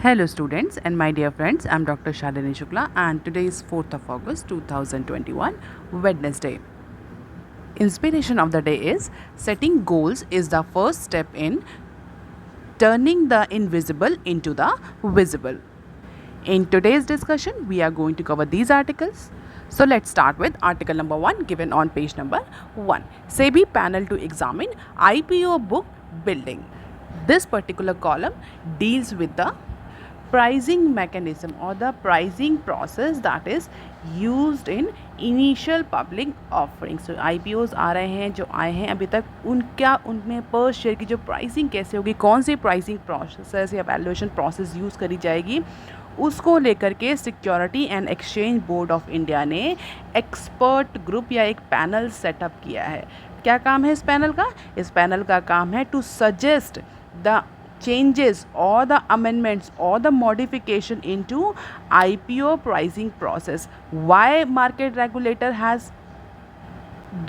Hello students and my dear friends, I am Dr. Shalini Shukla and today is 4th of August 2021, Wednesday. Inspiration of the day is setting goals is the first step in turning the invisible into the visible. In today's discussion, we are going to cover these articles. So let's start with article number 1 given on page number 1. SEBI panel to examine IPO book building. This particular column deals with the pricing mechanism or the pricing process that is used in initial public offering. So IPOs आ रहे हैं जो आए हैं अभी तक, उनमें पर share की जो प्राइसिंग कैसे होगी, कौन सी प्राइसिंग प्रोसेस या वैल्यूएशन प्रोसेस यूज़ करी जाएगी, उसको लेकर के security and exchange board of India ने एक्सपर्ट ग्रुप या एक पैनल सेटअप किया है. क्या काम है इस पैनल का? इस पैनल का काम है to suggest the changes or the amendments or the modification into IPO pricing process. Why market regulator has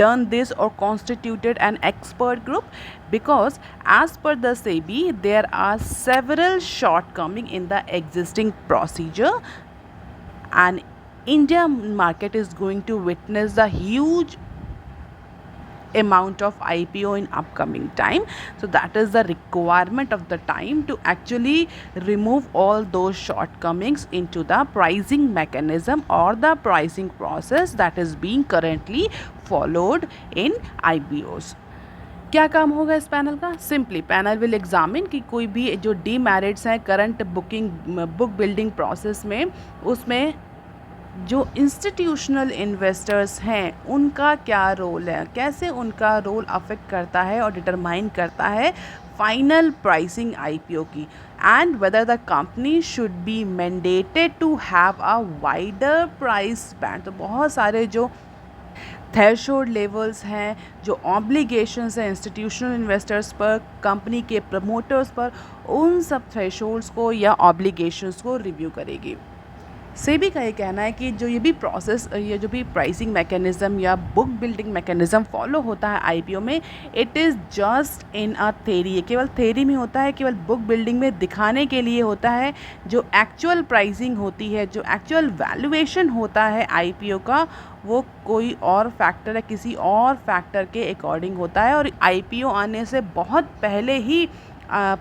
done this or constituted an expert group? Because as per the SEBI, there are several shortcomings in the existing procedure and Indian market is going to witness the huge amount of IPO in upcoming time. So that is the requirement of the time to actually remove all those shortcomings into the pricing mechanism or the pricing process that is being currently followed in IPOs. क्या काम होगा इस panel का? Simply panel will examine कि कोई भी जो demerits हैं करंट बुक बिल्डिंग प्रोसेस में, उसमें जो इंस्टीट्यूशनल इन्वेस्टर्स हैं उनका क्या रोल है, कैसे उनका रोल अफेक्ट करता है और डिटरमाइन करता है फाइनल प्राइसिंग IPO की, and whether the company should be mandated to have a wider price band. तो बहुत सारे जो थ्रेशोल्ड लेवल्स हैं, जो ऑब्लिगेशंस हैं इंस्टीट्यूशनल इन्वेस्टर्स पर, कंपनी के प्रमोटर्स पर, उन सब थ्रेशोल्ड्स को या ऑब्लिगेशंस को रिव्यू करेगी. सेबी का ये कहना है कि जो ये भी प्रोसेस, ये जो भी प्राइसिंग मैकेनिज़्म या बुक बिल्डिंग मैकेनिज़्म फॉलो होता है IPO में, it is just in a theory. ये केवल थेरी में होता है, केवल बुक बिल्डिंग में दिखाने के लिए होता है. जो एक्चुअल प्राइसिंग होती है, जो एक्चुअल वैल्यूएशन होता है IPO का, वो कोई और फैक्टर है, किसी और फैक्टर के अकॉर्डिंग होता है और IPO आने से बहुत पहले ही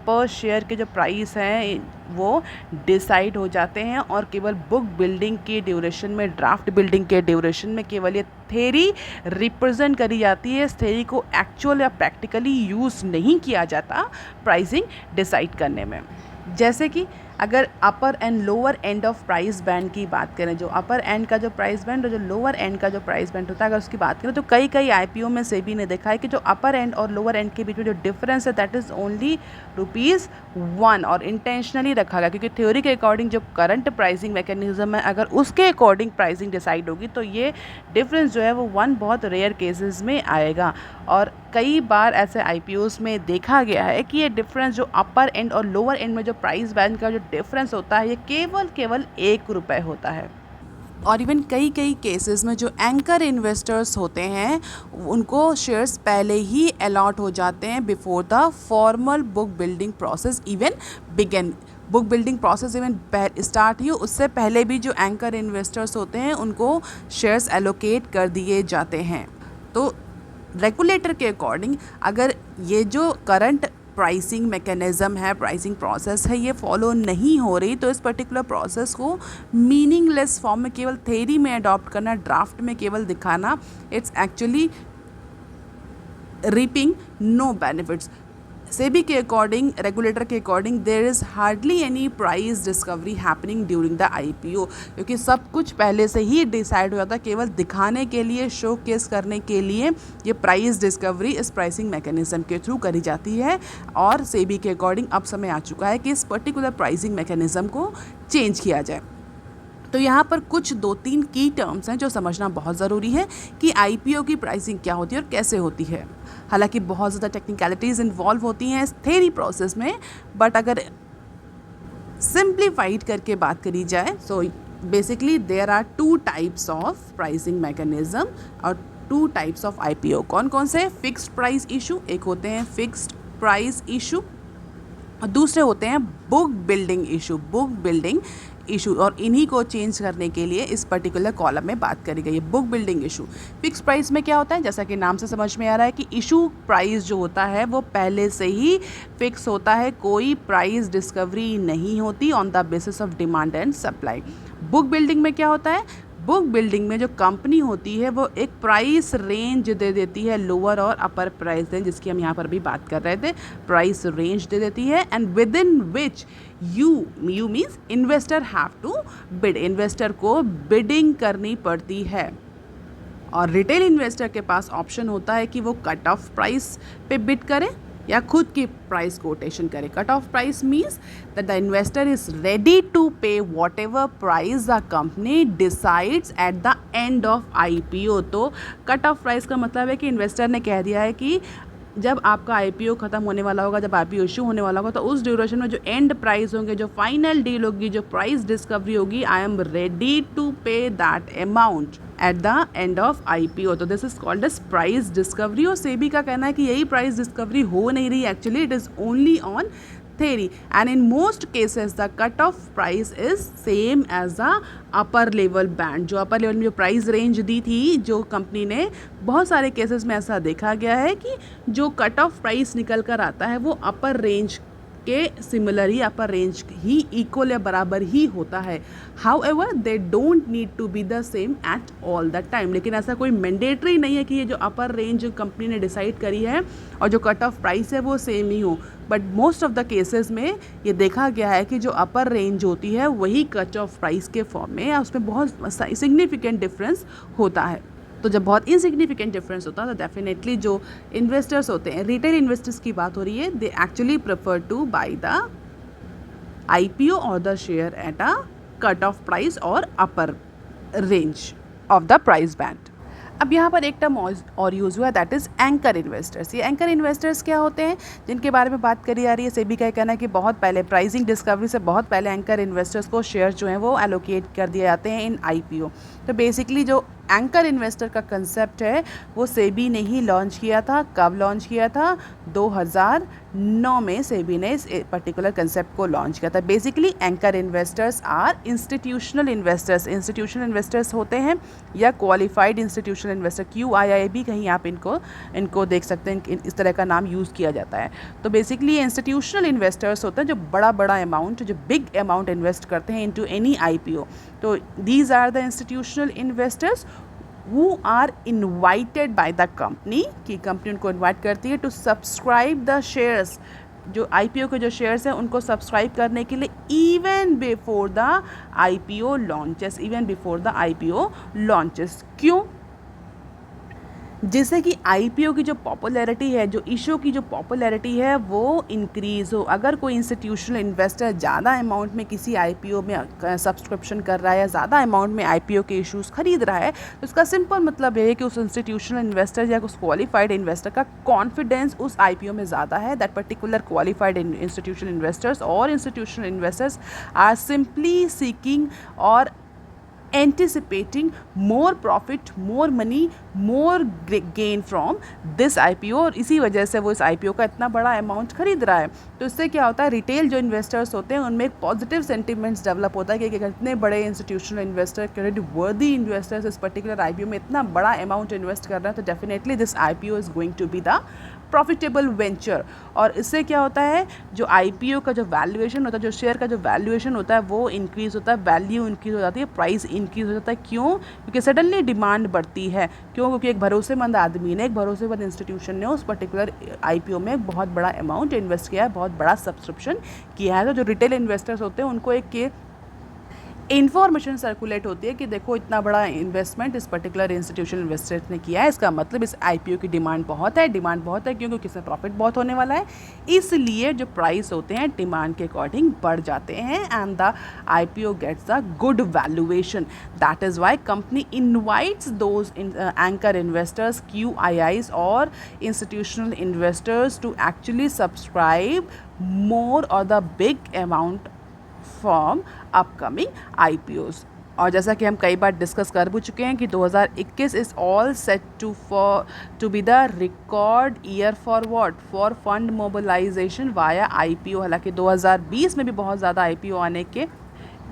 पर शेयर के जो प्राइस हैं वो डिसाइड हो जाते हैं और केवल बुक बिल्डिंग के ड्यूरेशन में, ड्राफ्ट बिल्डिंग के ड्यूरेशन में केवल ये थेरी रिप्रेजेंट करी जाती है. इस थेरी को एक्चुअल या प्रैक्टिकली यूज़ नहीं किया जाता प्राइसिंग डिसाइड करने में. जैसे कि अगर upper end lower end of price band की बात करें, जो अपर एंड का जो प्राइस बैंड और जो लोअर एंड का जो प्राइस बैंड होता है, अगर उसकी बात करें तो कई IPO में सेबी ने देखा है कि जो अपर एंड और लोअर एंड के बीच में जो डिफरेंस है दैट इज़ ओनली ₹1 और इंटेंशनली रखा गया, क्योंकि थ्योरी के अकॉर्डिंग जो करंट प्राइसिंग मैकेनिज्म है, अगर उसके अकॉर्डिंग प्राइसिंग डिसाइड होगी तो ये डिफरेंस जो है वो 1 बहुत रेयर केसेस में आएगा. और कई बार ऐसे IPOs में देखा गया है कि ये डिफरेंस जो अपर एंड और लोअर एंड में जो प्राइस बैंड का जो डिफरेंस होता है, ये केवल ₹1 होता है. और इवन कई केसेस में जो एंकर इन्वेस्टर्स होते हैं उनको शेयर्स पहले ही अलॉट हो जाते हैं before the formal book building process even begin. Book building process even start ही उससे पहले भी जो एंकर इन्वेस्टर्स होते हैं उनको शेयर्स एलोकेट कर दिए जाते हैं. तो रेगुलेटर के अकॉर्डिंग अगर ये जो करंट प्राइसिंग मैकेनिज़्म है, प्राइसिंग प्रोसेस है, ये फॉलो नहीं हो रही तो इस पर्टिकुलर प्रोसेस को मीनिंगलेस फॉर्म में केवल थेरी में अडॉप्ट करना, ड्राफ्ट में केवल दिखाना, it's actually reaping no benefits. SEBI के अकॉर्डिंग, रेगुलेटर के according, there is hardly any price discovery happening during the IPO, क्योंकि सब कुछ पहले से ही डिसाइड हो जाता है. केवल दिखाने के लिए, शो केस करने के लिए ये प्राइस डिस्कवरी इस प्राइसिंग मैकेनिज़्म के थ्रू करी जाती है. और सेबी के अकॉर्डिंग अब समय आ चुका है कि इस पर्टिकुलर प्राइसिंग मैकेनिज़्म को चेंज किया जाए. तो यहाँ पर कुछ 2-3 की टर्म्स हैं जो समझना बहुत ज़रूरी है कि IPO की प्राइसिंग क्या होती है और कैसे होती है. हालांकि बहुत ज़्यादा टेक्निकलिटीज़ इन्वॉल्व होती हैं इस थेरी प्रोसेस में, बट अगर सिंप्लीफाइड करके बात करी जाए so basically there are 2 types of pricing mechanism और 2 टाइप्स ऑफ IPO. कौन कौन से? फिक्स्ड प्राइस इशू, एक होते हैं फिक्स्ड प्राइस इशू और दूसरे होते हैं बुक बिल्डिंग इशू और इन्हीं को चेंज करने के लिए इस पर्टिकुलर कॉलम में बात करी गई है। Book building issue fix price में क्या होता है, जैसा कि नाम से समझ में आ रहा है कि इशू प्राइस जो होता है वो पहले से ही फिक्स होता है, कोई प्राइस डिस्कवरी नहीं होती on the basis of demand and supply. Book building में क्या होता है, बुक बिल्डिंग में जो कंपनी होती है वो एक प्राइस रेंज दे देती है, लोअर और अपर प्राइस रेंज, जिसकी हम यहाँ पर भी बात कर रहे थे, प्राइस रेंज दे देती है and within which you means investor have to bid, investor को बिडिंग करनी पड़ती है। और रिटेल इन्वेस्टर के पास ऑप्शन होता है कि वो कट ऑफ प्राइस पे बिड करे या खुद की प्राइस कोटेशन करे। Cut off price means that the investor is ready to pay whatever price the company decides at the end of IPO। तो कट ऑफ प्राइस का मतलब है कि इन्वेस्टर ने कह दिया है कि जब आपका IPO ख़त्म होने वाला होगा, जब IPO इशू होने वाला होगा, तो उस ड्यूरेशन में जो एंड प्राइस होंगे, जो फाइनल डील होगी, जो प्राइस डिस्कवरी होगी, I am ready to pay that amount at the end of IPO। तो this is called as price discovery. और सेबी का कहना है कि यही प्राइस डिस्कवरी हो नहीं रही, actually it is only on theory and in most cases the cut off price is same as the upper level band। जो अपर लेवल में जो प्राइस रेंज दी थी जो कंपनी ने, बहुत सारे केसेस में ऐसा देखा गया है कि जो कट ऑफ प्राइस निकल कर आता है वो अपर रेंज के सिमिलर ही, अपर रेंज ही इक्वल या बराबर ही होता है। However they don't need to be the same at all the time, लेकिन ऐसा कोई मैंडेटरी नहीं है कि ये जो अपर रेंज कंपनी ने डिसाइड करी है और जो कट ऑफ प्राइस है वो सेम ही हो। But most of the cases में ये देखा गया है कि जो अपर रेंज होती है वही कट ऑफ प्राइस के फॉर्म में, या उसमें बहुत सिग्निफिकेंट डिफरेंस होता है। तो जब बहुत इनसिग्निफिकेंट डिफरेंस होता है तो डेफिनेटली जो इन्वेस्टर्स होते हैं, रिटेल इन्वेस्टर्स की बात हो रही है, they actually prefer to buy the IPO और the share at a cut off price और upper range of the price band. अब यहाँ पर एक टर्म और यूज़ हुआ, दैट इज़ एंकर इन्वेस्टर्स। ये एंकर इन्वेस्टर्स क्या होते हैं, जिनके बारे में बात करी जा रही है। सेबी का कहना है कि बहुत पहले प्राइसिंग डिस्कवरी से बहुत पहले एंकर इन्वेस्टर्स को शेयर जो हैं वो एलोकेट कर दिए जाते हैं इन IPO। तो बेसिकली जो एंकर इन्वेस्टर का कंसेप्ट है वो सेबी ने ही लॉन्च किया था। कब लॉन्च किया था, 2009 में सेबी ने इस पर्टिकुलर कंसेप्ट को लॉन्च किया था। Basically anchor investors are institutional investors. Institutional investors होते हैं या क्वालिफाइड इंस्टीट्यूशनल इन्वेस्टर, QIIB कहीं आप इनको देख सकते हैं, इस तरह का नाम यूज़ किया जाता है। तो बेसिकली इंस्टीट्यूशनल इन्वेस्टर्स होते हैं जो बड़ा अमाउंट, जो बिग अमाउंट इन्वेस्ट करते हैं इनटू एनी IPO। तो these are the institutional investors who are invited by the company, कि कंपनी उनको इन्वाइट करती है टू सब्सक्राइब द शेयर्स, जो IPO के जो शेयर्स हैं उनको सब्सक्राइब करने के लिए even before the IPO launches. क्यों, जिससे कि IPO की जो पॉपुलैरिटी है, जो इशू की जो पॉपुलैरिटी है वो इंक्रीज़ हो। अगर कोई इंस्टीट्यूशनल इन्वेस्टर ज़्यादा अमाउंट में किसी IPO में सब्सक्रिप्शन कर रहा है या ज़्यादा अमाउंट में IPO के इश्यूज़ खरीद रहा है, तो इसका सिंपल मतलब ये है कि उस इंस्टीट्यूशनल इन्वेस्टर या उस क्वालिफाइड इन्वेस्टर का कॉन्फिडेंस उस IPO में ज़्यादा है। That particular qualified institutional investors और institutional investors are simply seeking और anticipating more profit, more money, more gain from this IPO, और इसी वजह से वो इस IPO का इतना बड़ा अमाउंट खरीद रहा है। तो इससे क्या होता है, रिटेल जो इन्वेस्टर्स होते हैं उनमें एक पॉजिटिव सेंटिमेंट्स डेवलप होता है कि इतने बड़े इंस्टीट्यूशनल इन्वेस्टर, क्रेडिट वर्दी इन्वेस्टर्स इस पर्टिकुलर IPO में इतना बड़ा अमाउंट इन्वेस्ट कर रहे हैं, तो definitely this IPO is going to be the profitable venture. और इससे क्या होता है, जो IPO का जो वैल्यूएशन होता है, जो शेयर का जो वैल्यूएशन होता है वो इंक्रीज़ होता है, वैल्यू इंक्रीज़ हो जाती है, प्राइस इंक्रीज़ हो जाता है। क्यों, क्योंकि सडनली डिमांड बढ़ती है। क्यों, क्योंकि एक भरोसेमंद आदमी ने, एक भरोसेमंद इंस्टीट्यूशन ने उस पर्टिकुलर IPO में एक बहुत बड़ा अमाउंट इन्वेस्ट किया है, बहुत बड़ा सब्सक्रिप्शन किया है। तो जो रिटेल इन्वेस्टर्स होते हैं उनको एक इन्फॉर्मेशन सर्कुलेट होती है कि देखो इतना बड़ा इन्वेस्टमेंट इस पर्टिकुलर इंस्टीट्यूशनल इन्वेस्टर ने किया है, इसका मतलब इस IPO की डिमांड बहुत है क्योंकि इसमें प्रॉफिट बहुत होने वाला है, इसलिए जो प्राइस होते हैं डिमांड के अकॉर्डिंग बढ़ जाते हैं and the IPO gets a good valuation. That is why company invites those anchor investors, QIIs और institutional investors to actually subscribe more और the big amount from upcoming IPOs। और जैसा कि हम कई बार डिस्कस कर भी चुके हैं कि 2021 is all set to be the record year for what, for fund mobilisation via IPO. हालांकि 2020 में भी बहुत ज़्यादा आईपीओ आने के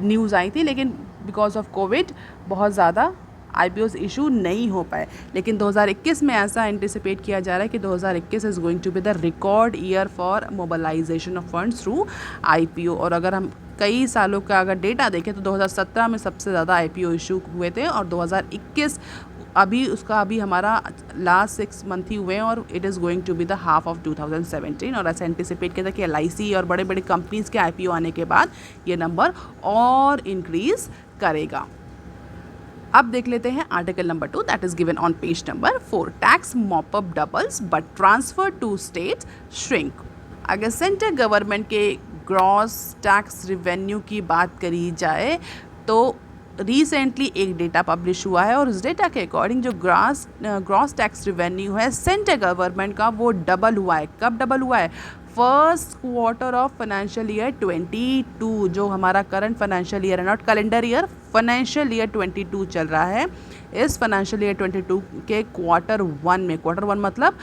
न्यूज़ आई थी, लेकिन बिकॉज ऑफ कोविड बहुत ज़्यादा आईपीओज इशू नहीं हो पाए। लेकिन 2021 में ऐसा एंटिसिपेट किया जा रहा है कि 2021 is going to be the record year for mobilisation of funds through IPO. और अगर हम कई सालों का अगर डेटा देखें तो 2017 में सबसे ज़्यादा आईपीओ इशू हुए थे, और 2021 अभी हमारा लास्ट 6 मंथ ही हुए हैं, और it is going to be the half of 2017। और ऐसा एंटिसिपेट किया था कि LIC और बड़े बड़े कंपनीज़ के आईपीओ आने के बाद ये नंबर और इंक्रीज़ करेगा। अब देख लेते हैं article number 2 that is given on page number 4। Tax mop up doubles but transfer to state shrink. अगर सेंट्रल गवर्नमेंट के ग्रॉस टैक्स रिवेन्यू की बात करी जाए तो रिसेंटली एक डेटा पब्लिश हुआ है, और उस डेटा के अकॉर्डिंग जो ग्रॉस टैक्स रिवेन्यू है सेंट्रल गवर्नमेंट का वो डबल हुआ है। कब डबल हुआ है? First quarter of financial year 22, जो हमारा करंट फाइनेंशियल ईयर है, not calendar year, financial year 22 चल रहा है। इस फाइनेंशियल ईयर 22 के क्वार्टर 1 में, क्वार्टर 1 मतलब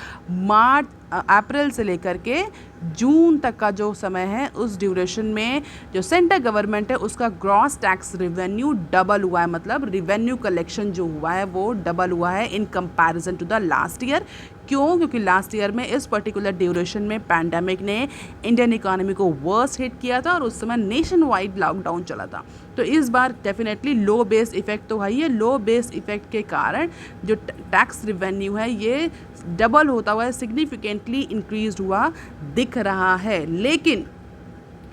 अप्रैल से लेकर के जून तक का जो समय है, उस ड्यूरेशन में जो सेंट्रल गवर्नमेंट है उसका ग्रॉस टैक्स रिवेन्यू डबल हुआ है। मतलब रिवेन्यू कलेक्शन जो हुआ है वो डबल हुआ है in comparison to the last year. क्यों? क्योंकि लास्ट ईयर में इस पर्टिकुलर ड्यूरेशन में पैंडेमिक ने इंडियन इकोनॉमी को वर्स्ट हिट किया था, और उस समय नेशन वाइड लॉकडाउन चला था। तो इस बार डेफिनेटली लो बेस इफेक्ट तो है ही है। लो बेस इफेक्ट के कारण जो टैक्स रिवेन्यू है ये डबल होता हुआ सिग्निफिकेंटली इंक्रीज हुआ दिख रहा है। लेकिन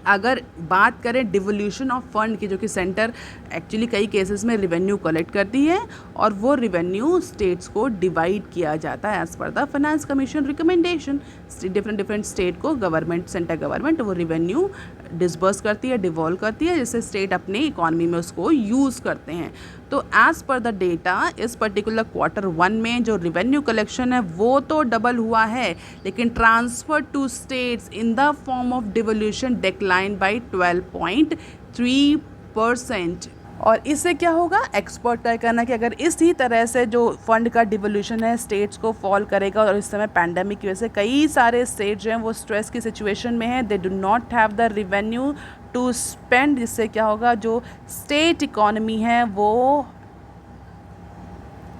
अगर बात करें डिवोल्यूशन ऑफ फंड की, जो कि सेंटर एक्चुअली कई केसेस में रिवेन्यू कलेक्ट करती है, और वो रिवेन्यू स्टेट्स को डिवाइड किया जाता है as per the finance commission recommendation. Different state को गवर्नमेंट, सेंट्रल गवर्नमेंट वो रिवेन्यू डिसबर्स करती है, डिवॉल्व करती है, जिससे स्टेट अपने इकोनॉमी में उसको यूज़ करते हैं। तो एज पर द डेटा इस पर्टिकुलर क्वार्टर 1 में जो रिवेन्यू कलेक्शन है वो तो डबल हुआ है, लेकिन transfer to states in the form of devolution decline by 12.3%। और इससे क्या होगा? एक्सपर्ट तय करना कि अगर इसी तरह से जो फंड का डिवोल्यूशन है स्टेट्स को फॉल करेगा, और इस समय पैंडेमिक की वजह से कई सारे स्टेट जो हैं वो स्ट्रेस की सिचुएशन में हैं, they do not have the revenue to spend, जिससे क्या होगा? जो स्टेट इकोनॉमी है वो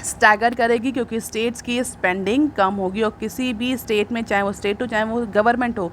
स्टैगर करेगी, क्योंकि स्टेट्स की स्पेंडिंग कम होगी। और किसी भी स्टेट में, चाहे वो स्टेट हो चाहे वो गवर्नमेंट हो,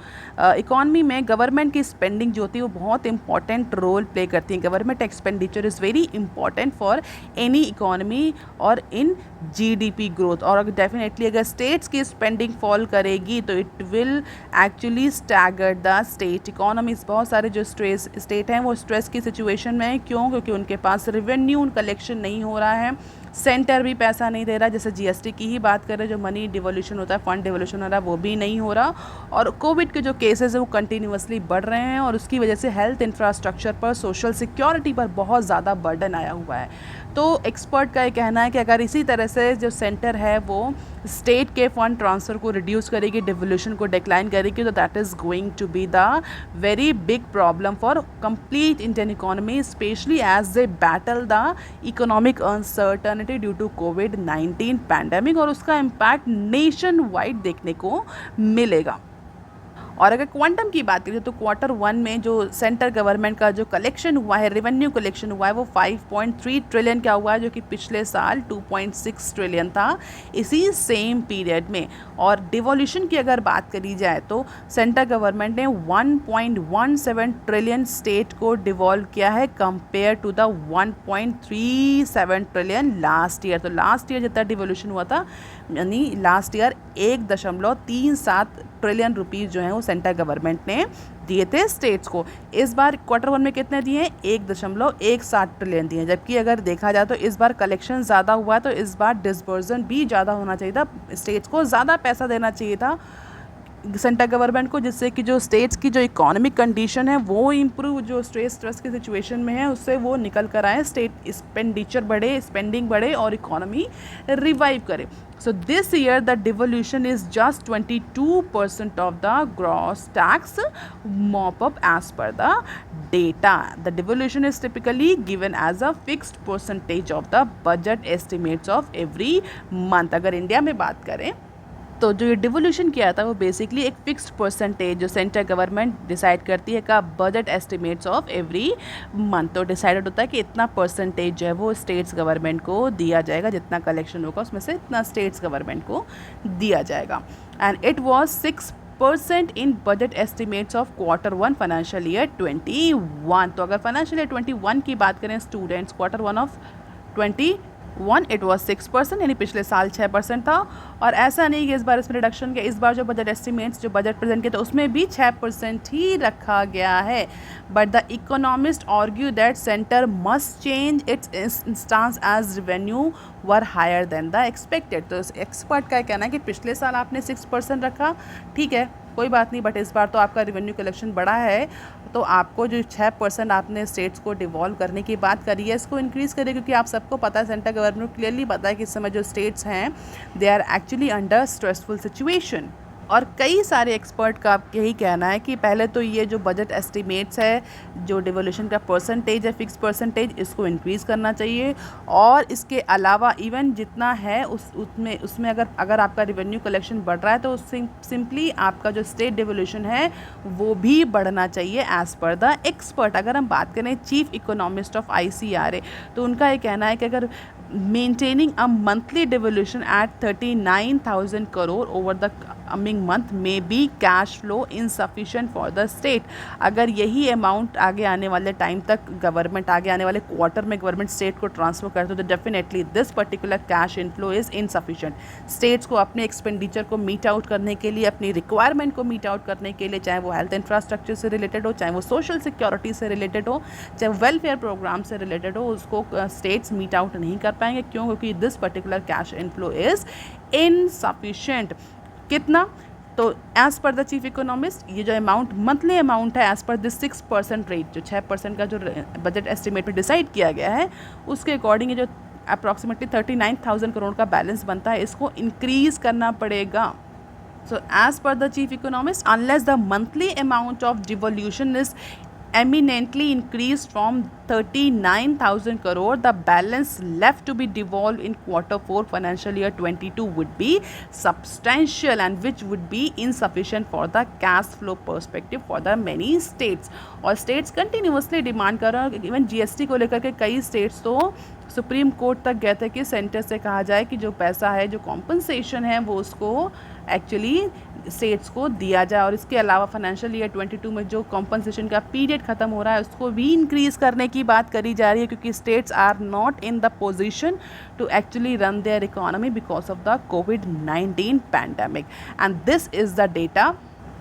इकॉनमी में गवर्नमेंट की स्पेंडिंग जो होती है वो बहुत इंपॉर्टेंट रोल प्ले करती है। Government expenditure is very important for any economy और इन GDP ग्रोथ। और अगर डेफिनेटली अगर स्टेट्स की स्पेंडिंग फॉल करेगी तो it will actually stagger the state economies. बहुत सारे जो स्टेट हैं वो स्ट्रेस की सिचुएशन में है। क्यों? क्योंकि उनके पास रेवेन्यू कलेक्शन नहीं हो रहा है, सेंटर भी पैसा नहीं दे रहा। जैसे GST की ही बात करें, जो मनी डिवोल्यूशन होता है, फंड डिवोल्यूशन हो रहा है, वो भी नहीं हो रहा। और कोविड के जो केसेस हैं वो कंटिन्यूसली बढ़ रहे हैं, और उसकी वजह से हेल्थ इंफ्रास्ट्रक्चर पर, सोशल सिक्योरिटी पर बहुत ज़्यादा बर्डन आया हुआ है। तो एक्सपर्ट का ये कहना है कि अगर इसी तरह से जो सेंटर है वो स्टेट के फंड ट्रांसफ़र को रिड्यूस करेगी, डिवोल्यूशन को डिक्लाइन करेगी, तो that is going to be the very big problem for complete Indian economy, especially as they battle the economic uncertainty due to COVID-19 pandemic, और उसका इम्पैक्ट नेशन वाइड देखने को मिलेगा। और अगर क्वांटम की बात करें तो क्वार्टर 1 में जो सेंट्रल गवर्नमेंट का जो कलेक्शन हुआ है, रेवेन्यू कलेक्शन हुआ है, वो 5.3 ट्रिलियन का हुआ है, जो कि पिछले साल 2.6 ट्रिलियन था इसी सेम पीरियड में। और डिवोल्यूशन की अगर बात करी जाए तो सेंट्रल गवर्नमेंट ने 1.17 ट्रिलियन स्टेट को डिवॉल्व किया है, compare to the 1.37 trillion last year. तो लास्ट ईयर जितना डिवोल्यूशन हुआ था, यानी लास्ट ईयर 1.37 ट्रिलियन रुपीज़ जो हैं वो सेंट्रल गवर्नमेंट ने दिए थे स्टेट्स को। इस बार क्वार्टर 1 में कितने दिए हैं? 1.17 ट्रिलियन दिए हैं। जबकि अगर देखा जाए तो इस बार कलेक्शन ज़्यादा हुआ है, तो इस बार डिसबर्सन भी ज़्यादा होना चाहिए था, स्टेट्स को ज़्यादा पैसा देना चाहिए था सेंट्रल गवर्नमेंट को, जिससे कि जो स्टेट्स की जो इकोनॉमिक कंडीशन है वो इम्प्रूव, जो स्ट्रेस की सिचुएशन में है उससे वो निकल कर आए, स्टेट एक्सपेंडिचर बढ़े, स्पेंडिंग बढ़े और इकोनॉमी रिवाइव करे. So this year the devolution is just 22% of the gross tax mop up as per the data. The devolution is typically given as a fixed percentage of the budget estimates of every month. अगर India में बात करें तो जो ये devolution किया था वो बेसिकली एक फिक्स्ड परसेंटेज जो सेंट्रल गवर्नमेंट डिसाइड करती है का budget estimates of every month, तो डिसाइडेड होता है कि इतना परसेंटेज जो है वो स्टेट्स गवर्नमेंट को दिया जाएगा, जितना कलेक्शन होगा उसमें से इतना स्टेट्स गवर्नमेंट को दिया जाएगा. And it was 6% in budget estimates of Q1 financial year 21. तो अगर फाइनेंशियल ईयर 21 की बात करें students, Q1 of 21 it was 6%, यानी पिछले साल 6% था. और ऐसा नहीं कि इस बार इसमें रिडक्शन किया, इस बार जो बजट एस्टिमेट्स जो बजट प्रेजेंट किया तो उसमें भी 6% ही रखा गया है. But the economist argue that centre must change its stance as revenue were higher than the expected. तो एक्सपर्ट का कहना है कि पिछले साल आपने 6% रखा, ठीक है कोई बात नहीं, बट इस बार तो आपका रेवेन्यू कलेक्शन बढ़ा है, तो आपको जो 6% आपने स्टेट्स को डिवॉल्व करने की बात करी है इसको इंक्रीज़ करिए, क्योंकि आप सबको पता है, सेंट्रल गवर्नमेंट को क्लियरली पता है कि इस समय जो स्टेट्स हैं they are actually under stressful situation. और कई सारे एक्सपर्ट का यही कहना है कि पहले तो ये जो बजट एस्टिमेट्स है, जो डिवोल्यूशन का परसेंटेज है, फिक्स परसेंटेज, इसको इंक्रीज़ करना चाहिए. और इसके अलावा इवन जितना है उसमें अगर आपका रेवेन्यू कलेक्शन बढ़ रहा है तो सिंपली आपका जो स्टेट डिवोल्यूशन है वो भी बढ़ना चाहिए एज़ पर द एक्सपर्ट. अगर हम बात करें चीफ इकोनॉमिस्ट ऑफ ICRA, तो उनका ये कहना है कि अगर maintaining a monthly devolution at 39,000 crore over the coming month may be cash flow insufficient for the state. अगर यही अमाउंट आगे आने वाले टाइम तक गवर्नमेंट, आगे आने वाले क्वार्टर में गवर्नमेंट स्टेट को ट्रांसफर करते तो definitely this particular cash inflow is insufficient. States को अपने एक्सपेंडिचर को मीट आउट करने के लिए, अपनी रिक्वायरमेंट को मीट आउट करने के लिए, चाहे वो हेल्थ इंफ्रास्ट्रक्चर से रिलेटेड हो, चाहे वो सोशल सिक्योरिटी से रिलेटेड हो, चाहे वेलफेयर प्रोग्राम से रिलेटेड हो, उसको स्टेट्स मीट आउट नहीं कर पाएंगे. क्यों? क्योंकि this particular cash inflow is insufficient. कितना? तो as per the chief economist ये जो अमाउंट, मंथली अमाउंट है एज़ पर दिस 6% रेट, जो 6% का जो बजट एस्टिमेट में डिसाइड किया गया है उसके अकॉर्डिंग ये जो अप्रॉक्सीमेटली 39,000 करोड़ का बैलेंस बनता है इसको इंक्रीज़ करना पड़ेगा. So as per the chief economist, unless the monthly amount of devolution is eminently increased from 39,000 crore, the balance left to be devolved in Q4 financial year 22 would be substantial and which would be insufficient for the cash flow perspective for the many states. और states continuously demand कर रहे हैं, even GST को लेकर के कई states तो supreme court तक गए थे कि सेंटर से कहा जाए कि जो पैसा है, जो कॉम्पनसेशन है वो उसको एक्चुअली स्टेट्स को दिया जाए. और इसके अलावा फाइनेंशियल ईयर 22 में जो कॉम्पनसेशन का पीरियड ख़त्म हो रहा है उसको भी इंक्रीज़ करने की बात करी जा रही है, क्योंकि states are not in the position to actually run their economy because of the COVID-19 pandemic. And this is the data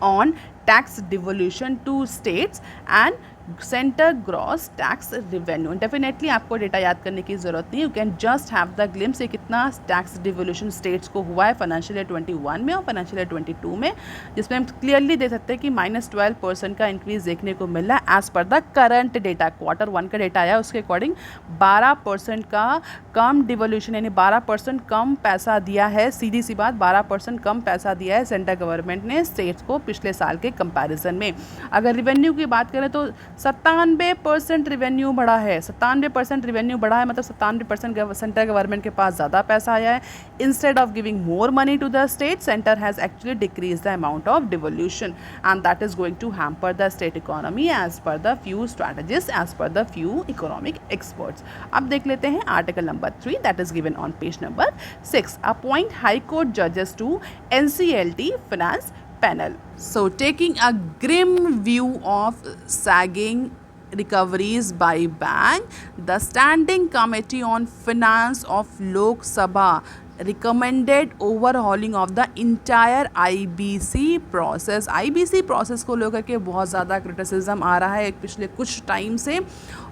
on tax devolution to states and centre gross tax revenue. Definitely आपको data याद करने की ज़रूरत नहीं, you can just have the glimpse कितना tax devolution states को हुआ है फाइनेंशियल ईयर 21 में और फाइनेंशियल ईयर 22 में, जिसमें हम क्लियरली देख सकते हैं कि -12% का इंक्रीज़ देखने को मिल रहा है as per the current data. Q1 का डेटा आया उसके अकॉर्डिंग 12% का कम डिवोल्यूशन, यानी 12% कम पैसा दिया है. सीधी सी बात, 12% कम पैसा दिया है सेंट्रल गवर्नमेंट ने स्टेट्स को पिछले साल के कंपैरिजन में. अगर रिवेन्यू की बात करें तो 97% रिवेन्यू बढ़ा है. 97% रिवेन्यू बढ़ा है मतलब 97% सेंट्रल गवर्नमेंट के पास ज़्यादा पैसा आया है. Instead of giving more money to the state, centre has actually decrease the amount of devolution and that is going to hamper the state economy as per the few strategist, as per the few economic experts. अब देख लेते हैं article number 3 that is given on page number 6. Appoint high court जजेस to NCLT finance panel. So taking a grim view of sagging recoveries by bank, the Standing Committee on Finance of Lok Sabha recommended overhauling of the entire IBC process. IBC process को लेकर के बहुत ज़्यादा criticism आ रहा है पिछले कुछ time से,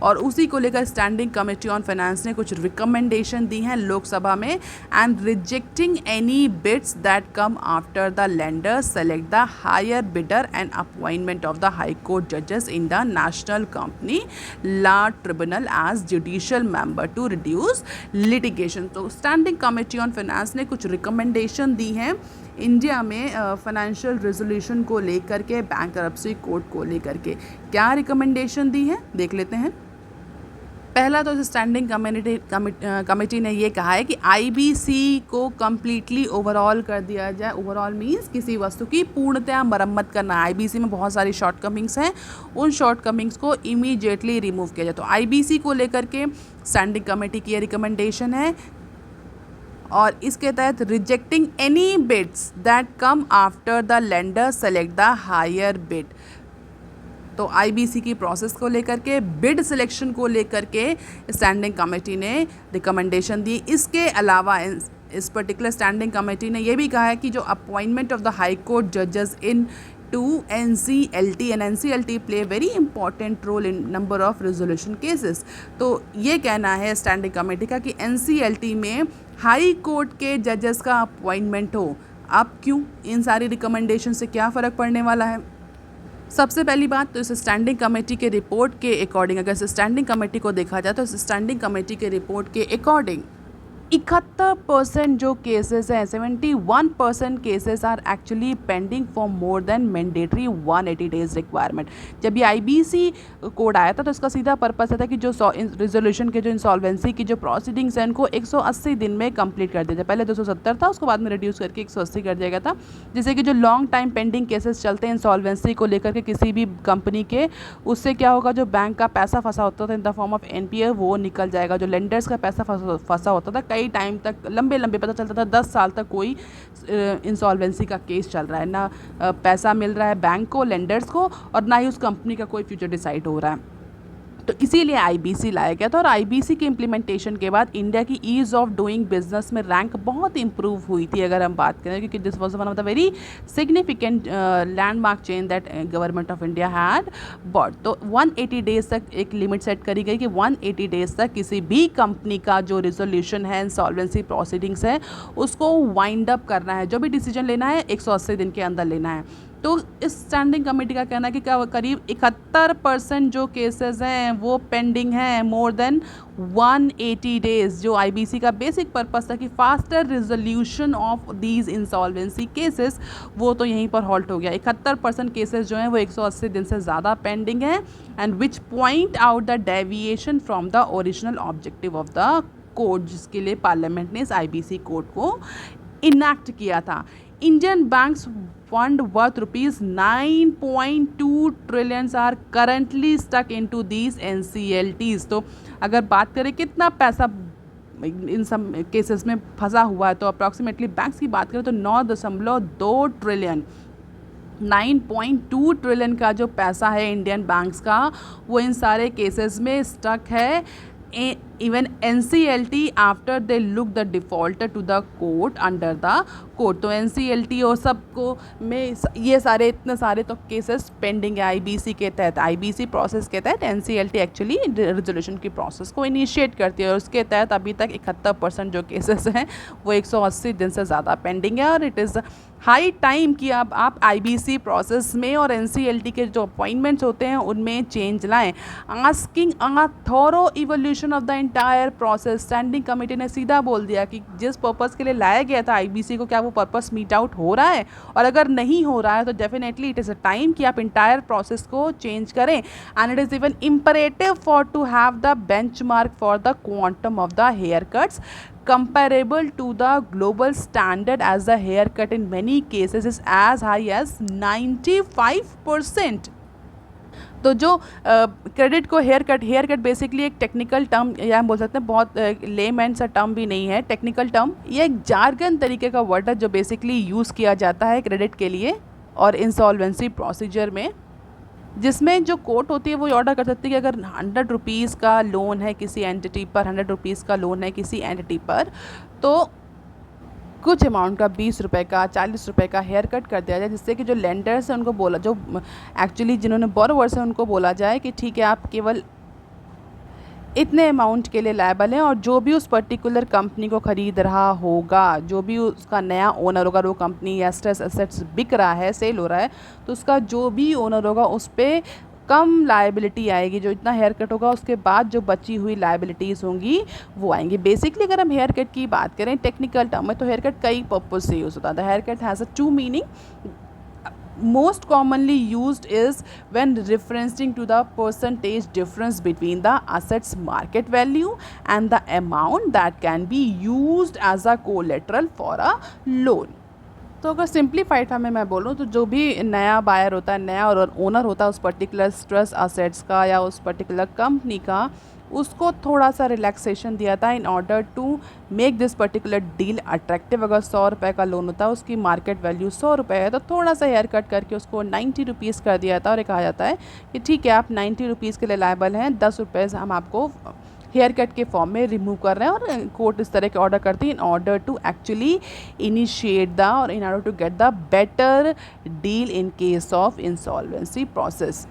और उसी को लेकर स्टैंडिंग कमेटी ऑन फाइनेंस ने कुछ रिकमेंडेशन दी हैं लोकसभा में। And rejecting any bids that come after the lender select the higher bidder and appointment of the high court जजेस in the national company law tribunal as judicial member to reduce litigation. तो standing committee on finance ने कुछ recommendation दी हैं India में financial resolution को लेकर के, bankruptcy court को लेकर के। क्या रिकमेंडेशन दी है देख लेते हैं। पहला तो स्टैंडिंग कमेटी ने ये कहा है कि आईबीसी को कम्प्लीटली ओवरऑल कर दिया जाए। ओवरऑल मीन्स किसी वस्तु की पूर्णतया मरम्मत करना। आईबीसी में बहुत सारी शॉर्टकमिंग्स हैं, उन शॉर्टकमिंग्स को इमीडिएटली रिमूव किया जाए। तो आईबीसी को लेकर के स्टैंडिंग कमेटी की रिकमेंडेशन है, और इसके तहत rejecting any bids that come after the lender select the higher bid. तो आईबीसी की प्रोसेस को लेकर के, बिड सिलेक्शन को लेकर के स्टैंडिंग कमेटी ने रिकमेंडेशन दी। इसके अलावा इस पर्टिकुलर स्टैंडिंग कमेटी ने यह भी कहा है कि जो appointment of the high court जजेस इन to NCLT and NCLT play very important role in number of resolution cases। तो ये कहना है स्टैंडिंग कमेटी का कि NCLT में हाई कोर्ट के जजेस का अपॉइंटमेंट हो। अब क्यों, इन सारी रिकमेंडेशन से क्या फ़र्क पड़ने वाला है? सबसे पहली बात तो इस स्टैंडिंग कमेटी के रिपोर्ट के अकॉर्डिंग, अगर इस स्टैंडिंग कमेटी को देखा जाए तो इस स्टैंडिंग कमेटी के रिपोर्ट के अकॉर्डिंग 71% जो केसेस हैं, 71% cases are actually pending for more than mandatory 180 days requirement. जब ये आईबीसी कोड आया था तो इसका सीधा पर्पस था कि जो रिजोल्यूशन के जो इंसॉल्वेंसी की जो प्रोसीडिंग्स हैं उनको 180 दिन में कंप्लीट कर दिया जाए। पहले 270 था, उसको बाद में रिड्यूस करके 180 कर दिया गया था, जिससे कि जो लॉन्ग टाइम पेंडिंग केसेस चलते हैं इंसॉल्वेंसी को लेकर के किसी भी कंपनी के, उससे क्या होगा, जो बैंक का पैसा फंसा होता था इन द फॉर्म ऑफ एनपीए वो निकल जाएगा। जो लेंडर्स का पैसा फंसा होता था कई टाइम तक, लंबे पता चलता था 10 साल तक कोई इंसॉल्वेंसी का केस चल रहा है, ना पैसा मिल रहा है बैंक को, लेंडर्स को, और ना ही उस कंपनी का कोई फ्यूचर डिसाइड हो रहा है। तो इसीलिए आईबीसी लाया गया था, और आईबीसी के इम्प्लीमेंटेशन के बाद इंडिया की ईज़ ऑफ डूइंग बिजनेस में रैंक बहुत इंप्रूव हुई थी अगर हम बात करें, क्योंकि this was one of the very significant landmark change that government of India had bought. तो 180 डेज तक एक लिमिट सेट करी गई कि 180 डेज तक किसी भी कंपनी का जो रिजोल्यूशन है, इंसॉल्वेंसी प्रोसीडिंग्स है, उसको वाइंड अप करना है। जो भी डिसीजन लेना है 180 दिन के अंदर लेना है। तो इस स्टैंडिंग कमेटी का कहना है कि क्या करीब 71% जो केसेस हैं वो पेंडिंग हैं मोर देन 180 डेज। जो आईबीसी का बेसिक पर्पस था कि faster resolution of these insolvency cases, वो तो यहीं पर हॉल्ट हो गया। 71% केसेस जो हैं वो 180 दिन से ज़्यादा पेंडिंग हैं, and which point out the deviation from the original objective of the code, जिसके लिए पार्लियामेंट ने इस आईबीसी कोड को इनैक्ट किया था। Indian banks fund worth rupees 9.2 trillions are currently stuck into these NCLTs। तो अगर बात करें कितना पैसा इन सब केसेस में फंसा हुआ है, तो अप्रॉक्सीमेटली बैंक्स की बात करें तो 9.2 ट्रिलियन, 9.2 ट्रिलियन का जो पैसा है इंडियन बैंक्स का, वो इन सारे केसेस में स्टक है। even NCLT after they look the defaulter to the court under the court। तो NCLT और सबको में ये सारे इतने सारे तो केसेस पेंडिंग है आईबीसी के तहत। आईबीसी प्रोसेस के तहत NCLT एक्चुअली रिजोल्यूशन की प्रोसेस को इनिशिएट करती है, और उसके तहत अभी तक 71% जो केसेस हैं वो 180 दिन से ज़्यादा पेंडिंग है। और इट इज़ हाई टाइम कि अब आप आईबीसी प्रोसेस में और NCLT के जो अपॉइंटमेंट्स होते हैं उनमें चेंज लाएं। Asking a thorough evolution of the entire process. Standing committee ने सीधा बोल दिया कि जिस पर्पस के लिए लाया गया था आईबीसी को, क्या वो पर्पस मीट आउट हो रहा है, और अगर नहीं हो रहा है तो definitely it is a time कि आप इंटायर प्रोसेस को चेंज करें। And it is even imperative for to have the benchmark for the quantum of the hair cuts comparable to the global standard, as the haircut in many cases is as high as 95%। तो जो credit को hair cut basically एक technical term, या हम बोल सकते हैं बहुत लेमैन सा टर्म भी नहीं है, टेक्निकल टर्म, ये एक जार्गन तरीके का वर्ड है जो बेसिकली यूज़ किया जाता है क्रेडिट के लिए और इंसॉल्वेंसी प्रोसीजर में, जिसमें जो कोर्ट होती है वो ऑर्डर कर सकती है कि अगर 100 रुपीज़ का लोन है किसी एंटिटी पर, 100 रुपीज़ का लोन है किसी एंटिटी पर, तो कुछ अमाउंट का 20 रुपये का 40 रुपये का हेयर कट कर दिया जाए, जिससे कि जो लेंडर्स हैं उनको बोला, जो एक्चुअली जिन्होंने बोरोवर्स हैं उनको बोला जाए कि ठीक है आप केवल इतने अमाउंट के लिए लायबल हैं, और जो भी उस पर्टिकुलर कंपनी को ख़रीद रहा होगा, जो भी उसका नया ओनर होगा, वो कंपनी या स्ट्रेस एसेट्स बिक रहा है, सेल हो रहा है, तो उसका जो भी ओनर होगा उस पर कम लायबिलिटी आएगी। जो इतना हेयर कट होगा उसके बाद जो बची हुई लायबिलिटीज़ होंगी वो आएंगी। बेसिकली अगर हम हेयर कट की बात करें टेक्निकल टर्म में, तो हेयर कट कई पर्पज़ से यूज़ होता है। Hair cut has a two meaning. Most commonly used is when referencing to the percentage difference between the asset's market value and the amount that can be used as a collateral for a loan. तो अगर simplified में मैं बोलूँ तो जो भी नया buyer होता है, नया और ओनर होता है उस पर्टिकुलर स्ट्रेस असेट्स का या उस पर्टिकुलर कंपनी का, उसको थोड़ा सा रिलैक्सेशन दिया था in order to make this particular deal attractive. अगर 100 रुपये का लोन होता है, उसकी मार्केट वैल्यू 100 रुपये है, तो थोड़ा सा हेयर कट करके उसको 90 रुपीज़ कर दिया था और ये कहा जाता है कि ठीक है आप 90 रुपीज़ के लिए लायबल हैं, 10 रुपये हम आपको हेयर कट के फॉर्म में रिमूव कर रहे हैं। और कोर्ट इस तरह के ऑर्डर करती है in order to actually initiate the और in order to get the better deal in case of insolvency process.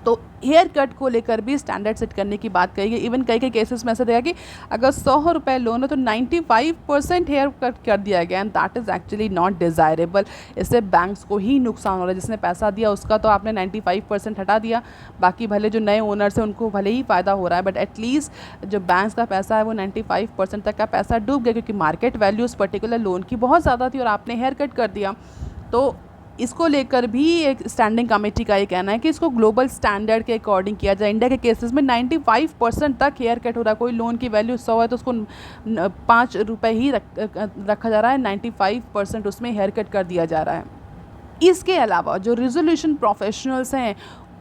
तो हेयर कट को लेकर भी स्टैंडर्ड सेट करने की बात कही गई। इवन कई कई केसेस में ऐसा देखा कि अगर 100 रुपये लोन है तो 95% हेयर कट कर दिया गया, and that is actually not desirable. इससे बैंक्स को ही नुकसान हो रहा है। जिसने पैसा दिया उसका तो आपने 95% हटा दिया, बाकी भले जो नए ओनर्स हैं उनको भले ही फ़ायदा हो रहा है, बट एटलीस्ट जो बैंक्स का पैसा है वो 95% तक का पैसा डूब गया, क्योंकि मार्केट वैल्यू उस पर्टिकुलर लोन की बहुत ज़्यादा थी और आपने हेयर कट कर दिया। तो इसको लेकर भी एक स्टैंडिंग कमेटी का ये कहना है कि इसको ग्लोबल स्टैंडर्ड के अकॉर्डिंग किया जाए। इंडिया के केसेस में 95% तक हेयर कट हो रहा है। कोई लोन की वैल्यू 100 है तो उसको 5 रुपये ही रखा जा रहा है, 95% उसमें हेयर कट कर दिया जा रहा है। इसके अलावा जो रिजोल्यूशन प्रोफेशनल्स हैं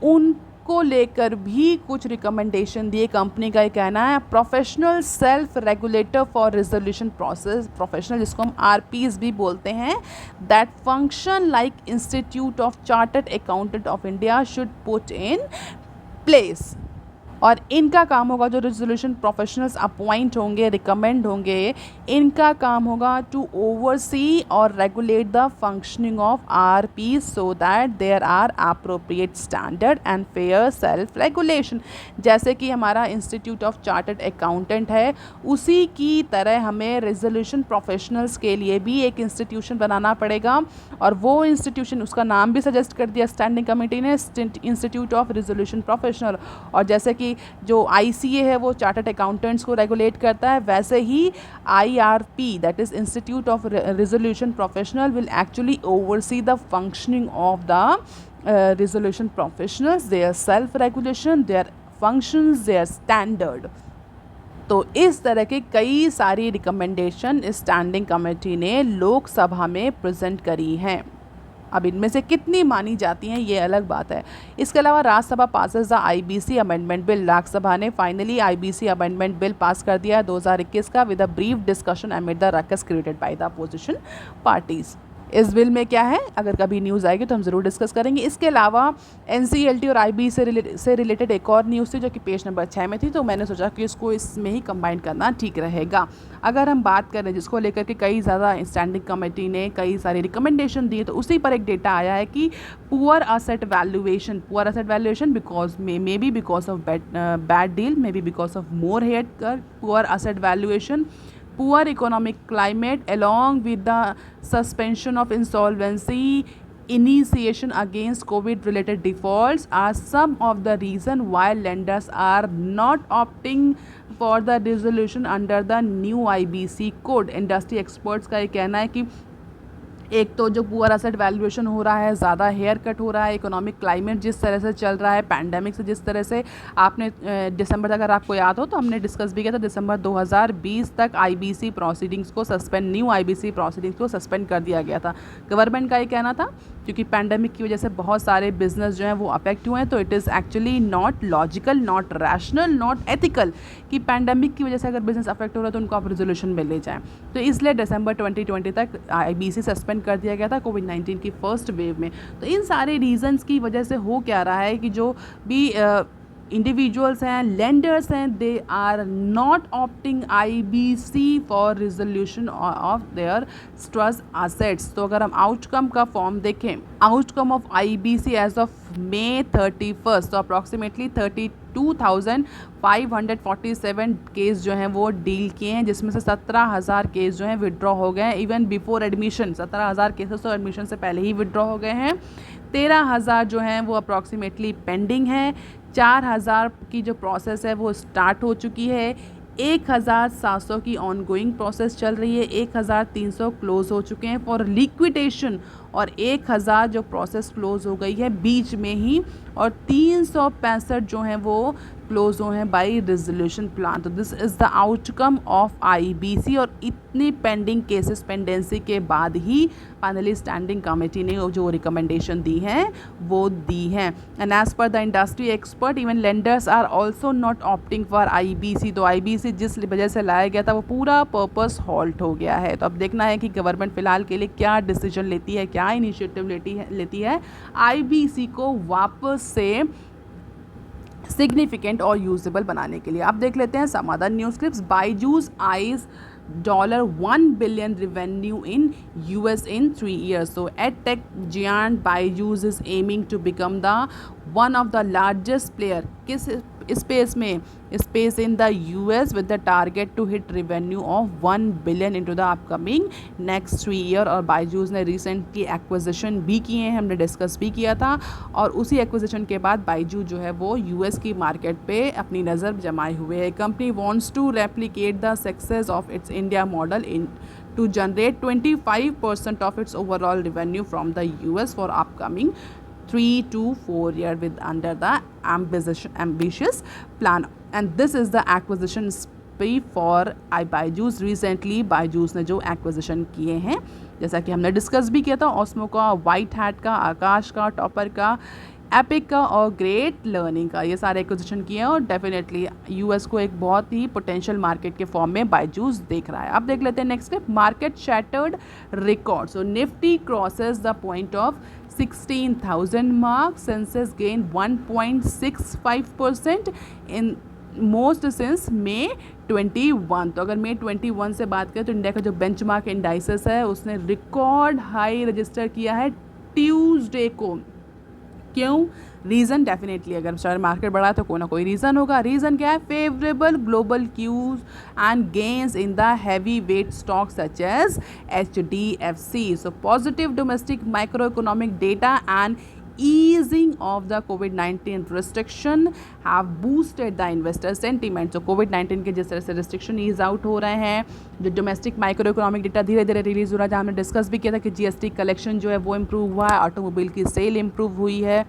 उनको लेकर भी कुछ रिकमेंडेशन दिए। कंपनी का ये कहना है professional self regulator for resolution process professional, जिसको हम आरपीज भी बोलते हैं, that function like institute of chartered accountant of India should put in place. और इनका काम होगा, जो रिजोल्यूशन प्रोफेशनल्स अपॉइंट होंगे, रिकमेंड होंगे, इनका काम होगा टू ओवरसी और regulate the functioning of RP so that there are appropriate standard and fair self regulation. जैसे कि हमारा इंस्टीट्यूट ऑफ चार्टर्ड अकाउंटेंट है, उसी की तरह हमें रिजोल्यूशन प्रोफेशनल्स के लिए भी एक इंस्टीट्यूशन बनाना पड़ेगा, और वो इंस्टीट्यूशन, उसका नाम भी सजेस्ट कर दिया स्टैंडिंग कमेटी ने, इंस्टीट्यूट ऑफ रिजोल्यूशन प्रोफेशनल। और जैसे कि जो आईसीए है वो चार्टर्ड अकाउंटेंट्स को रेगुलेट करता है, वैसे ही IRP that is institute of resolution professional will actually oversee the functioning of the resolution professionals, their self regulation, their functions, their standard. तो इस तरह के कई सारी रिकमेंडेशन स्टैंडिंग कमेटी ने लोकसभा में प्रेजेंट करी हैं। अब इनमें से कितनी मानी जाती हैं ये अलग बात है। इसके अलावा Rajya Sabha passes the IBC amendment bill. Lok Sabha ने finally IBC amendment bill pass कर दिया है 2021 का, with a brief discussion amid the ruckus created by the opposition parties. इस बिल में क्या है, अगर कभी न्यूज़ आएगी तो हम ज़रूर डिस्कस करेंगे। इसके अलावा एनसीएलटी और आईबी से रिलेटेड एक और न्यूज़ थी जो कि पेज नंबर 6 में थी, तो मैंने सोचा कि इसको इसमें ही कंबाइन करना ठीक रहेगा। अगर हम बात करें जिसको लेकर के कई ज़्यादा स्टैंडिंग कमेटी ने कई सारी रिकमेंडेशन दिए, तो उसी पर एक डेटा आया है कि poor asset valuation because maybe because of bad deal, maybe because of more hair cut, poor asset valuation, poor economic climate along with the suspension of insolvency initiation against COVID related defaults are some of the reason why lenders are not opting for the resolution under the new IBC code। Industry experts का ये कहना है कि एक तो जो poor asset valuation हो रहा है, ज़्यादा हेयर कट हो रहा है, इकोनॉमिक क्लाइमेट जिस तरह से चल रहा है, पैंडेमिक से जिस तरह से आपने दिसंबर तक, अगर आपको याद हो तो हमने डिस्कस भी किया था, दिसंबर 2020 तक आईबीसी प्रोसीडिंग्स को सस्पेंड, न्यू आईबीसी प्रोसीडिंग्स को सस्पेंड कर दिया गया था। गवर्नमेंट का ये कहना था क्योंकि पैंडेमिक की वजह से बहुत सारे बिजनेस जो हैं वो अफेक्ट हुए हैं, तो it is actually not logical, not rational, not ethical कि पैंडेमिक की वजह से अगर बिजनेस अफेक्ट हो रहा है तो उनको आप रेजोल्यूशन में ले जाएं। तो इसलिए दिसंबर 2020 तक आईबीसी सस्पेंड कर दिया गया था कोविड-19 की फर्स्ट वेव में। तो इन सारे रीजंस की वजह से हो क्या रहा है कि जो भी इंडिविजुअल्स हैं, लेंडर्स हैं, they are not opting IBC for resolution of their trust assets. तो अगर हम आउटकम का फॉर्म देखें, outcome of IBC as of May 31st, तो अप्रॉक्सीमेटली 32,547 केस जो हैं वो डील किए हैं, जिसमें से 17,000 केस जो हैं विड्रॉ हो गए हैं इवन बिफोर एडमिशन। 17,000 केसेस तो एडमिशन से पहले ही विड्रॉ हो गए हैं। 13,000 जो हैं वो अप्रॉक्सीमेटली पेंडिंग हैं। 4,000 की जो प्रोसेस है वो स्टार्ट हो चुकी है। 1,700 की ऑनगोइंग प्रोसेस चल रही है। 1,300 क्लोज हो चुके हैं फॉर लिक्विडेशन, और 1,000 जो प्रोसेस क्लोज हो गई है बीच में ही, और 365 जो हैं वो क्लोज हुए हैं बाई रिजोल्यूशन प्लान। तो this is the outcome of IBC. और इतनी पेंडिंग केसेस पेंडेंसी के बाद ही फाइनली स्टैंडिंग कमेटी ने जो रिकमेंडेशन दी हैं वो दी हैं। And as per the industry expert even lenders are also not opting for IBC. तो आईबीसी जिस वजह से लाया गया था वो पूरा पर्पस हॉल्ट हो गया है। तो अब देखना है कि गवर्नमेंट फ़िलहाल के लिए क्या डिसीजन लेती है, क्या इनिशिएटिव लेती है आईबीसी को वापस से सिग्निफिकेंट और यूजेबल बनाने के लिए। आप देख लेते हैं some other news clips. Byju's eyes $1 billion revenue in US in 3 years. So EdTech giant Byju's is aiming to become the one of the largest player किस स्पेस में, space in the US with the target to hit revenue of $1 billion into the upcoming next 3 year। और बायजूस ने recently acquisition भी किए हैं, हमने discuss भी किया था, और उसी एक्विजिशन के बाद बायजूस जो है वो US की मार्केट पे अपनी नज़र जमाए हुए है। Company wants to replicate the success of its India model in to generate 25% of its overall revenue from the US for upcoming 3 to 4 year with under the ambitious plan। And this is the acquisition spree for Byju's। recently Byju's ने जो acquisition किए हैं, जैसा कि हमने discuss भी किया था, ऑस्मो का, वाइट हैट का, आकाश का, टॉपर का, एपिक का और ग्रेट लर्निंग का, ये सारे एक्विजिशन किए हैं। और डेफिनेटली यूएस को एक बहुत ही पोटेंशियल मार्केट के फॉर्म में बायजूस देख रहा है। अब देख लेते हैं next step, market shattered record. So Nifty crosses the point of 16,000 mark, senses gain 1.65% in most since May 21। तो अगर May 21 से बात करें तो इंडिया का जो बेंचमार्क इंडाइसेस है उसने रिकॉर्ड हाई रजिस्टर किया है ट्यूसडे को। क्यों? रीज़न डेफिनेटली, अगर शेयर मार्केट बढ़ा तो कोई ना कोई रीज़न होगा। रीज़न क्या है? Favourable global cues and gains in the heavy weight stock such as HDFC। So positive domestic micro economic data and easing of the COVID-19 restriction have boosted the investor sentiment। so COVID-19 के जिस तरह से restriction ease out हो रहे हैं, जो domestic micro economic data धीरे धीरे रिलीज़ हो रहा है, जहाँ हमने डिस्कस भी किया था कि GST कलेक्शन जो है वो इम्प्रूव हुआ है, ऑटोमोबाइल की सेल इम्प्रूव हुई है,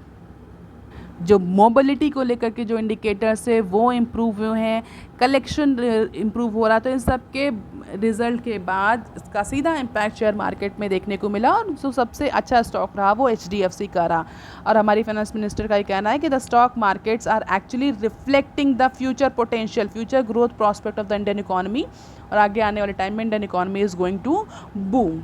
जो मोबिलिटी को लेकर के जो इंडिकेटर्स है वो इम्प्रूव हुए हैं, कलेक्शन इम्प्रूव हो रहा। तो इन सब के रिज़ल्ट के बाद इसका सीधा इम्पैक्ट शेयर मार्केट में देखने को मिला, और जो सबसे अच्छा स्टॉक रहा वो HDFC का रहा। और हमारी फाइनेंस मिनिस्टर का ये कहना है कि the stock markets are actually reflecting the future potential, future growth prospect of the Indian economy, और आगे आने वाले टाइम में Indian economy is going to boom.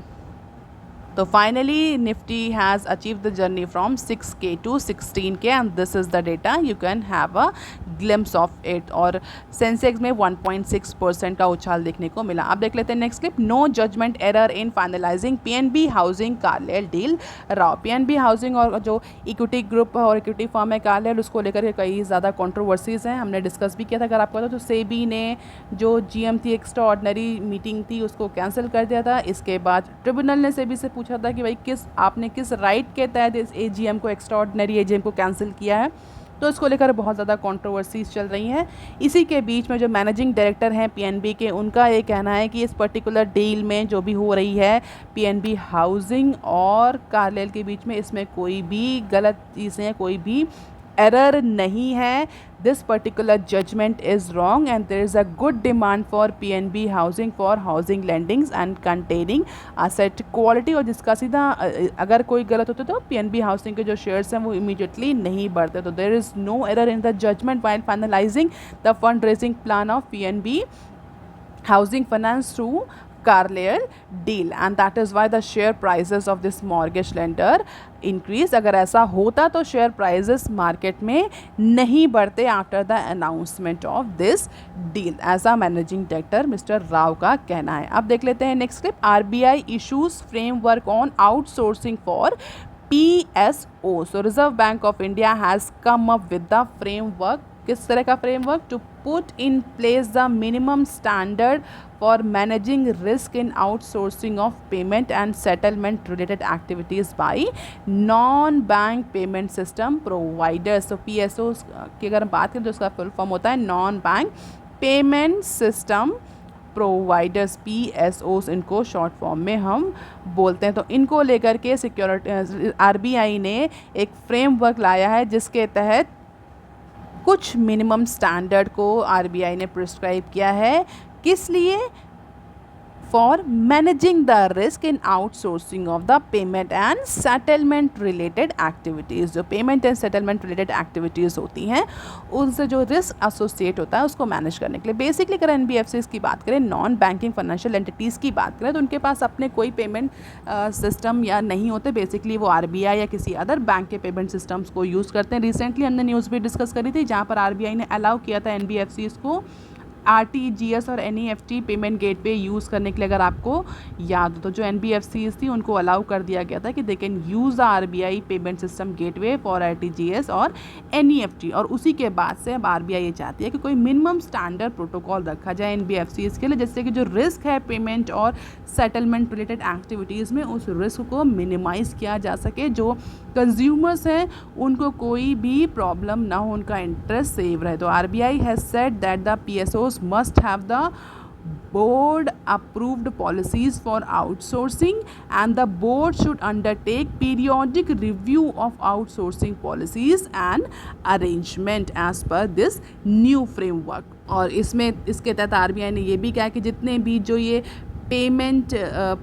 तो finally Nifty has achieve the journey from 6K to 16K and this is the data, you can have a glimpse of it. और सेंसेक्स में 1.6% का उछाल देखने को मिला। अब देख लेते हैं next clip, no judgement error in finalising PNB housing Carlyle deal राव। PNB हाउसिंग और जो इक्विटी ग्रुप और इक्विटी फर्म है कार्लेल, उसको लेकर के कई ज़्यादा कंट्रोवर्सीज़ हैं, हमने डिस्कस भी किया था। अगर आपको पता तो सेबी ने जो GM थी एक्स्ट्रा ऑर्डनरी मीटिंग थी उसको कैंसिल कर दिया था। इसके बाद ट्रिब्यूनल ने सेबी से पूछा था कि भाई आपने किस राइट के तहत इस AGM को, एक्स्ट्रा ऑर्डिनरी AGM को कैंसिल किया है। तो इसको लेकर बहुत ज़्यादा कंट्रोवर्सीज चल रही हैं। इसी के बीच में जो मैनेजिंग डायरेक्टर हैं PNB के, उनका ये कहना है कि इस पर्टिकुलर डील में जो भी हो रही है PNB हाउसिंग और कार्लेल के बीच में, इसमें कोई भी गलत चीज़ें, कोई भी एरर नहीं है। This particular judgement is wrong and there is a good demand for PNB housing for housing lendings and containing asset quality. और जिसका सीधा अगर कोई गलत होता तो PNB हाउसिंग के जो शेयर्स हैं वो इमीडिएटली नहीं बढ़ते। तो there is no error in the judgement while finalising the fund raising plan of PNB housing finance through Carlyle deal, and that is why the share prices of this mortgage lender increase. अगर ऐसा होता तो share prices market में नहीं बढ़ते after the announcement of this deal, ऐसा managing director mister Rao का कहना है. अब देख लेते हैं next clip. RBI issues framework on outsourcing for PSO. So Reserve Bank of India has come up with the framework. किस तरह का framework? To put in place the minimum standard for managing risk in outsourcing of payment and settlement related activities by non bank payment system providers. तो PSO की अगर हम बात करें तो उसका फुल फॉर्म होता है non bank payment system providers, PSOs इनको शॉर्ट फॉर्म में हम बोलते हैं. तो इनको लेकर के सिक्योरिटी RBI ने एक फ्रेमवर्क लाया है जिसके तहत कुछ मिनिमम स्टैंडर्ड को RBI ने प्रिस्क्राइब किया है. किस लिए? For managing the risk in outsourcing of the payment and settlement related activities. जो payment and settlement related activities होती हैं उनसे जो रिस्क एसोसिएट होता है उसको मैनेज करने के लिए. बेसिकली अगर NBFCs की बात करें, नॉन बैंकिंग फाइनेंशियल एंटिटीज़ की बात करें, तो उनके पास अपने कोई पेमेंट सिस्टम या नहीं होते. बेसिकली वो RBI या किसी अदर बैंक के पेमेंट सिस्टम्स को यूज़ करते हैं. रिसेंटली हमने न्यूज़ भी डिस्कस करी थी जहाँ पर RBI ने अलाउ किया था NBFCs को RTGS और NEFT पेमेंट गेटवे यूज़ करने के लिए. अगर आपको याद हो तो जो NBFCs थी उनको अलाउ कर दिया गया था कि they can use the RBI payment system gateway for RTGS और NEFT. और उसी के बाद से अब RBI ये चाहती है कि कोई मिनिमम स्टैंडर्ड प्रोटोकॉल रखा जाए NBFCs के लिए, जिससे कि जो रिस्क है पेमेंट और सेटलमेंट रिलेटेड एक्टिविटीज़ में उस रिस्क को मिनिमाइज़ किया जा सके. जो कंज्यूमर्स हैं उनको कोई भी प्रॉब्लम ना हो, उनका इंटरेस्ट सेव रहे. तो RBI has said that the PSOs must have the board approved policies for outsourcing, and the board should undertake periodic review of outsourcing policies and arrangement as per this new framework. और इसके तहत RBI ने ये भी कहा कि जितने भी जो ये पेमेंट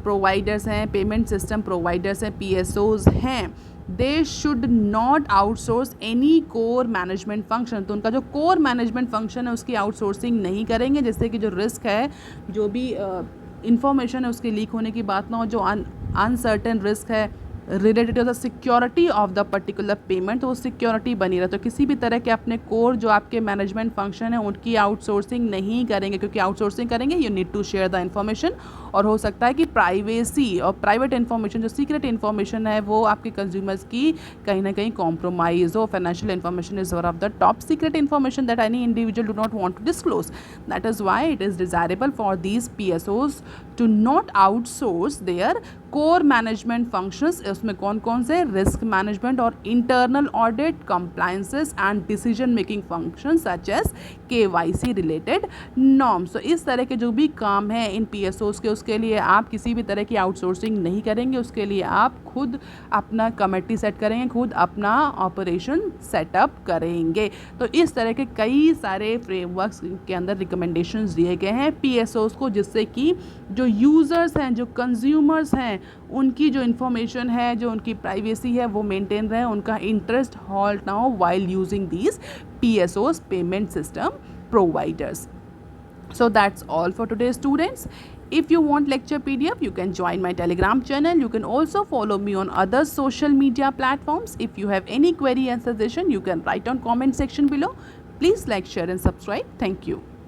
प्रोवाइडर्स हैं, पेमेंट सिस्टम प्रोवाइडर्स हैं, PSOs हैं, they should not outsource any core management function. तो उनका जो कोर मैनेजमेंट फंक्शन है उसकी आउटसोर्सिंग नहीं करेंगे, जिससे कि जो रिस्क है, जो भी इंफॉर्मेशन है उसके लीक होने की बात ना हो. जो अनसर्टेन रिस्क है related to the security of the particular payment, तो वो सिक्योरिटी बनी रहे. तो किसी भी तरह के अपने कोर जो आपके मैनेजमेंट फंक्शन है उनकी आउटसोर्सिंग नहीं करेंगे, क्योंकि आउटसोर्सिंग करेंगे you need to share the information, और हो सकता है कि प्राइवेसी और प्राइवेट इन्फॉर्मेशन, जो सीक्रेट इन्फॉर्मेशन है, वो आपके कंज्यूमर्स की कहीं ना कहीं कॉम्प्रोमाइज़ हो. Financial information is one of the top secret information that any individual do not want to disclose. That is why it is desirable for these PSOs to not outsource their core management functions. उसमें कौन कौन से? Risk management और internal audit, compliances and decision making function such as KYC related norms. तो इस तरह के जो भी काम हैं इन PSOs के, उसके लिए आप किसी भी तरह की आउटसोर्सिंग नहीं करेंगे. उसके लिए आप खुद अपना कमेटी सेट करेंगे, खुद अपना ऑपरेशन सेटअप करेंगे. तो इस तरह के कई सारे फ्रेमवर्क्स के अंदर रिकमेंडेशंस दिए गए हैं PSOs को, जिससे कि जो यूज़र्स हैं, जो कंज्यूमर्स हैं, उनकी जो इन्फॉर्मेशन है, जो उनकी प्राइवेसी है, वो मेंटेन रहे, उनका इंटरेस्ट हॉल्ट ना हो while using these PSOs, payment system providers. So that's all for today, students. If you want lecture PDF, you can join my Telegram channel. You can also follow me on other social media platforms. If you have any query and suggestion, you can write on comment section below. Please like, share and subscribe. Thank you.